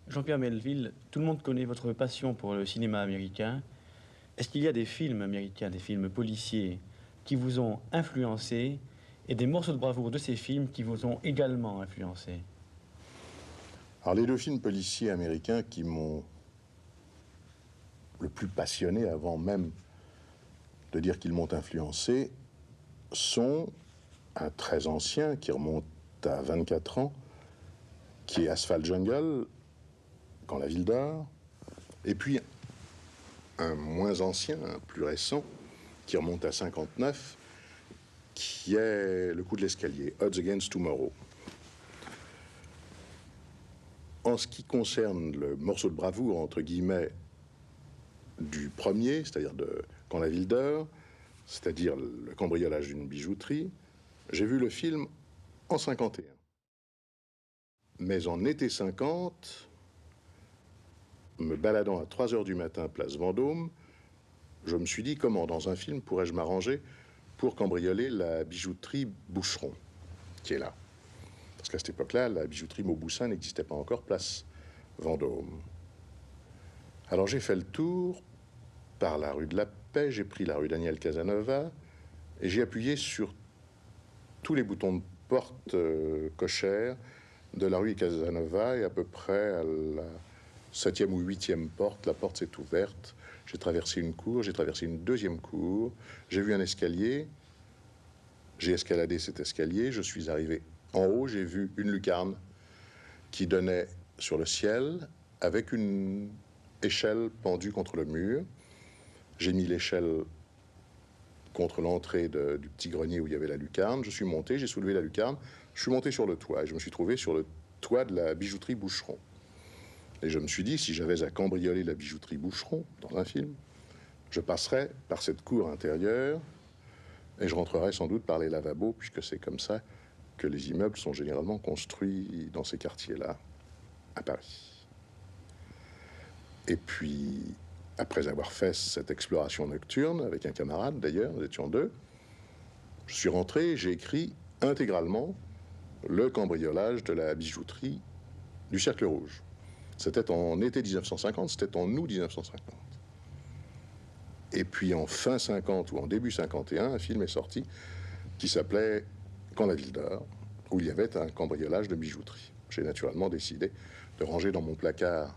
Jean-Pierre Melville, tout le monde connaît votre passion pour le cinéma américain. Est-ce qu'il y a des films américains, des films policiers, qui vous ont influencé et des morceaux de bravoure de ces films qui vous ont également influencé? Alors les deux films policiers américains qui m'ont le plus passionné avant même de dire qu'ils m'ont influencé sont un très ancien qui remonte à 24 ans, qui est Asphalt Jungle, Quand la ville dort, et puis un moins ancien, un plus récent, qui remonte à 59, qui est Le coup de l'escalier, Odds Against Tomorrow. En ce qui concerne le morceau de bravoure, entre guillemets, du premier, c'est-à-dire de Quand la ville dort, c'est-à-dire le cambriolage d'une bijouterie, j'ai vu le film en 51. Mais en été 50, me baladant à 3 heures du matin, place Vendôme, je me suis dit comment, dans un film, pourrais-je m'arranger pour cambrioler la bijouterie Boucheron, qui est là. Parce qu'à cette époque-là, la bijouterie Mauboussin n'existait pas encore, place Vendôme. Alors j'ai fait le tour par la rue de la Paix, j'ai pris la rue Daniel Casanova, et j'ai appuyé sur tous les boutons de porte cochère de la rue Casanova, et à peu près à la 7e ou 8e porte, la porte s'est ouverte. J'ai traversé une cour, j'ai traversé une deuxième cour, j'ai vu un escalier, j'ai escaladé cet escalier, je suis arrivé en haut, j'ai vu une lucarne qui donnait sur le ciel avec une échelle pendue contre le mur. J'ai mis l'échelle contre l'entrée du petit grenier où il y avait la lucarne. Je suis monté, j'ai soulevé la lucarne, je suis monté sur le toit et je me suis trouvé sur le toit de la bijouterie Boucheron. Et je me suis dit, si j'avais à cambrioler la bijouterie Boucheron dans un film, je passerais par cette cour intérieure et je rentrerais sans doute par les lavabos, puisque c'est comme ça que les immeubles sont généralement construits dans ces quartiers-là, à Paris. Et puis, après avoir fait cette exploration nocturne, avec un camarade d'ailleurs, nous étions deux, je suis rentré et j'ai écrit intégralement le cambriolage de la bijouterie du Cercle Rouge. C'était en été 1950, c'était en août 1950. Et puis en fin 50 ou en début 51, un film est sorti qui s'appelait Quand la ville dort, où il y avait un cambriolage de bijouterie. J'ai naturellement décidé de ranger dans mon placard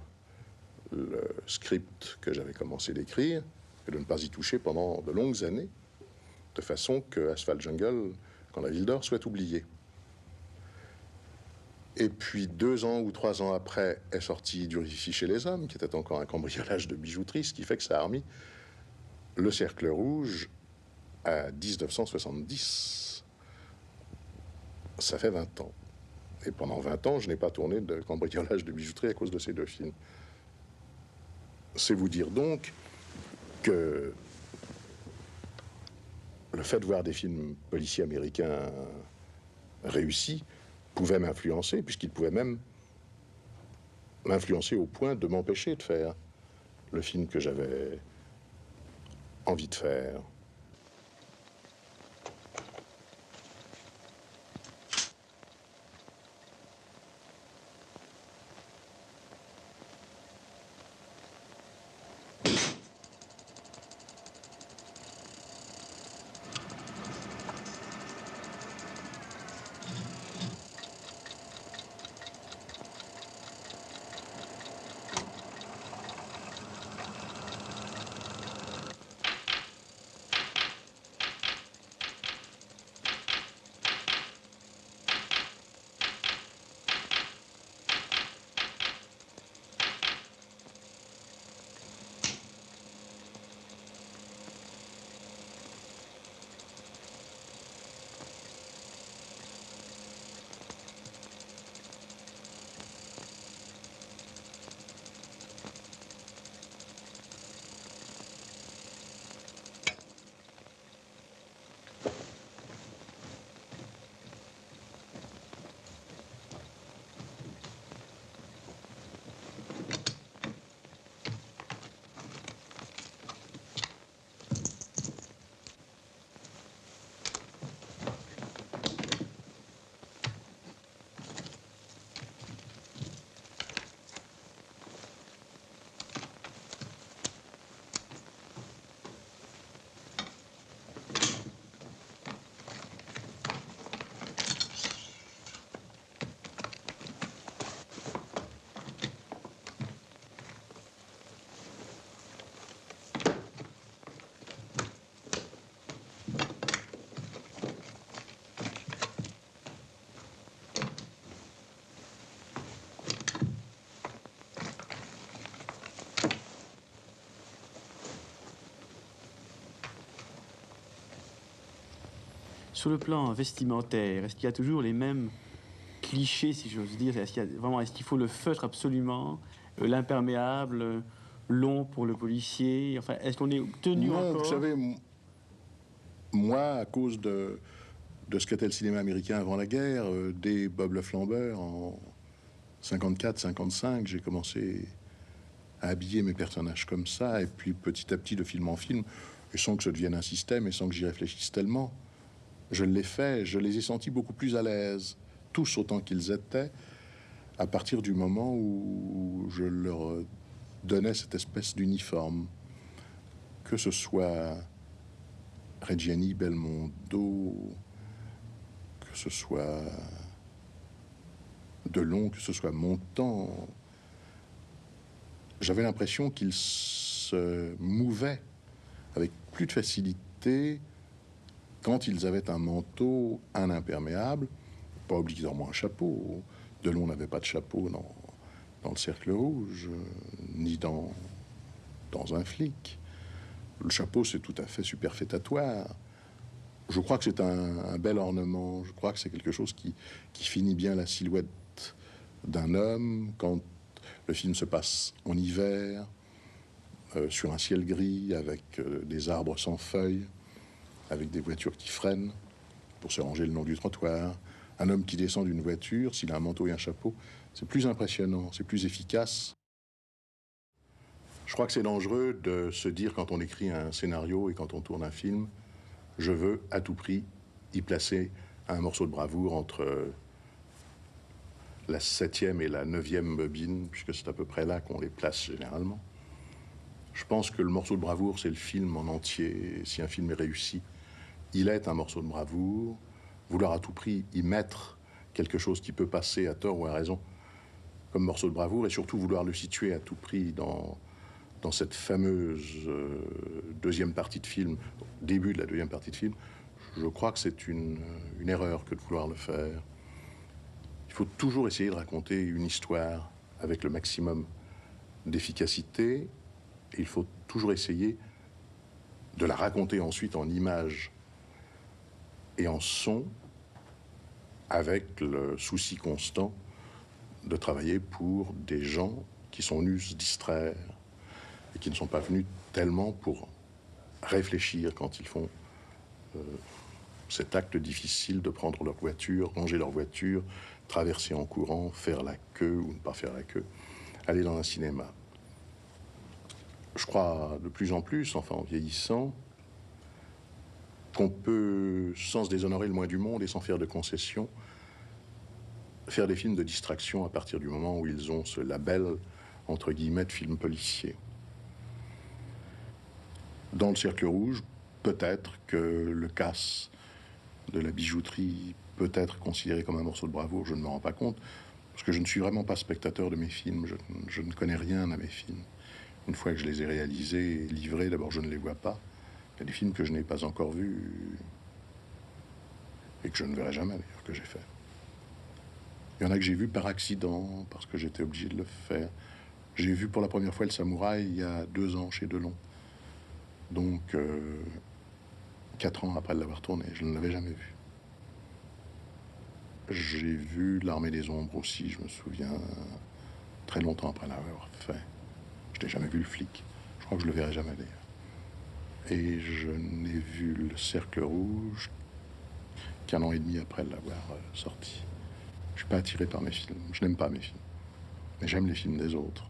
le script que j'avais commencé d'écrire et de ne pas y toucher pendant de longues années, de façon que Asphalt Jungle, Quand la ville dort, soit oublié. Et puis 2 ans ou 3 ans après est sorti Durifie chez les hommes, qui était encore un cambriolage de bijouterie, ce qui fait que ça a remis le Cercle Rouge à 1970. Ça fait 20 ans. Et pendant 20 ans, je n'ai pas tourné de cambriolage de bijouterie à cause de ces deux films. C'est vous dire donc que le fait de voir des films policiers américains réussis pouvait m'influencer, puisqu'il pouvait même m'influencer au point de m'empêcher de faire le film que j'avais envie de faire. Sur le plan vestimentaire, est-ce qu'il y a toujours les mêmes clichés, si j'ose dire? Est-ce qu'il faut le feutre absolument, l'imperméable, long pour le policier? Enfin, est-ce qu'on est tenu Non, encore? vous savez, moi, à cause de ce qu'était le cinéma américain avant la guerre, dès Bob le Flambeur, en 54, 55, j'ai commencé à habiller mes personnages comme ça, et puis petit à petit, de film en film, et sans que ça devienne un système, et sans que j'y réfléchisse tellement, je l'ai fait, je les ai sentis beaucoup plus à l'aise, tous autant qu'ils étaient, à partir du moment où je leur donnais cette espèce d'uniforme, que ce soit Reggiani, Belmondo, que ce soit Delon, que ce soit Montand. J'avais l'impression qu'ils se mouvaient avec plus de facilité quand ils avaient un manteau, un imperméable, pas obligatoirement un chapeau. Delon n'avait pas de chapeau dans le Cercle Rouge, ni dans un flic. Le chapeau, c'est tout à fait superfétatoire. Je crois que c'est un bel ornement. Je crois que c'est quelque chose qui finit bien la silhouette d'un homme quand le film se passe en hiver, sur un ciel gris, avec des arbres sans feuilles, avec des voitures qui freinent pour se ranger le long du trottoir. Un homme qui descend d'une voiture, s'il a un manteau et un chapeau, c'est plus impressionnant, c'est plus efficace. Je crois que c'est dangereux de se dire, quand on écrit un scénario et quand on tourne un film, je veux à tout prix y placer un morceau de bravoure entre la 7e et la 9e bobine, puisque c'est à peu près là qu'on les place généralement. Je pense que le morceau de bravoure, c'est le film en entier. Et si un film est réussi, il est un morceau de bravoure. Vouloir à tout prix y mettre quelque chose qui peut passer à tort ou à raison comme morceau de bravoure, et surtout vouloir le situer à tout prix dans cette fameuse deuxième partie de film, début de la deuxième partie de film, je crois que c'est une erreur que de vouloir le faire. Il faut toujours essayer de raconter une histoire avec le maximum d'efficacité, et il faut toujours essayer de la raconter ensuite en images et en son, avec le souci constant de travailler pour des gens qui sont venus se distraire et qui ne sont pas venus tellement pour réfléchir quand ils font cet acte difficile de prendre leur voiture, ranger leur voiture, traverser en courant, faire la queue ou ne pas faire la queue, aller dans un cinéma. Je crois de plus en plus, enfin en vieillissant, qu'on peut, sans se déshonorer le moins du monde et sans faire de concessions, faire des films de distraction à partir du moment où ils ont ce label, entre guillemets, de film policier. Dans le Cercle Rouge, peut-être que le casse de la bijouterie peut être considéré comme un morceau de bravoure, je ne me rends pas compte, parce que je ne suis vraiment pas spectateur de mes films, je ne connais rien à mes films. Une fois que je les ai réalisés et livrés, d'abord je ne les vois pas. Il y a des films que je n'ai pas encore vus et que je ne verrai jamais d'ailleurs, que j'ai fait. Il y en a que j'ai vus par accident, parce que j'étais obligé de le faire. J'ai vu pour la première fois Le Samouraï il y a 2 ans chez Delon. Donc, 4 ans après l'avoir tourné, je ne l'avais jamais vu. J'ai vu L'Armée des Ombres aussi, je me souviens, très longtemps après l'avoir fait. Je n'ai jamais vu Le Flic. Je crois que je le verrai jamais d'ailleurs. Et je n'ai vu Le Cercle Rouge qu'1 an et demi après l'avoir sorti. Je ne suis pas attiré par mes films. Je n'aime pas mes films. Mais j'aime les films des autres.